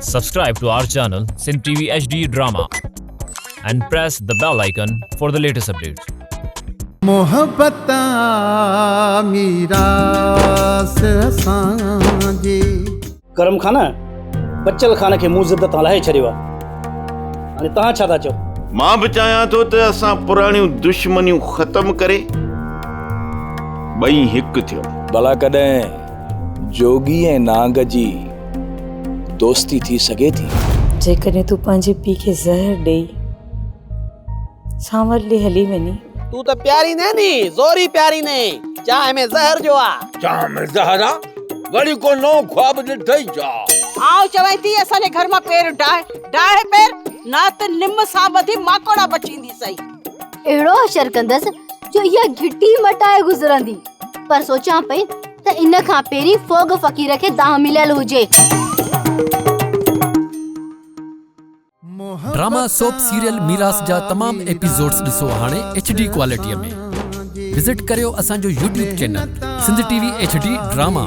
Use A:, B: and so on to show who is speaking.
A: Subscribe to our channel Sindh TV HD Drama and press the bell icon for the latest updates.
B: मोहब्बत मीरा से सांजे
C: करम खाना बच्चल खाना के मुंह ज़िद तां लाहे छॾियो आहे। हाणे तव्हां छा था चओ?
D: मां बि चाहियां थो त असां पुराणियूं दुश्मनियूं ख़तम करे ॿई हिकु थियूं।
E: भला कॾहिं जोगी ऐं नांग जी दोस्ती थी सघे थी?
F: जेकॾहिं तूं पंहिंजे पीउ खे ज़हर ॾेई सांवर ॾे हली वञी,
G: तू तो प्यारी ने नी, जोरी प्यारी ने। चाह में जहर जो आ।
E: चाह में जहर आ? वरी को नो ख्वाब ॾिठई जा।
G: आओ चवई थी असांजे घर मां पेर डाहे पेर ना त निम सां बधी माकोड़ा बचींदी सही।
H: एड़ो असर कंदस जो इहा घिटी मटाए गुजरंदी, पर सोचां पई त इन खां पेरी फोग फकीर खे दाह मिलियल हुजे।
I: ड्रामा सोप सीरियल मीरास जा तमाम एपिसोड्स ॾिसो हाणे HD क्वालिटीअ में। विजिट करियो असांजो YouTube channel Sindh TV HD drama.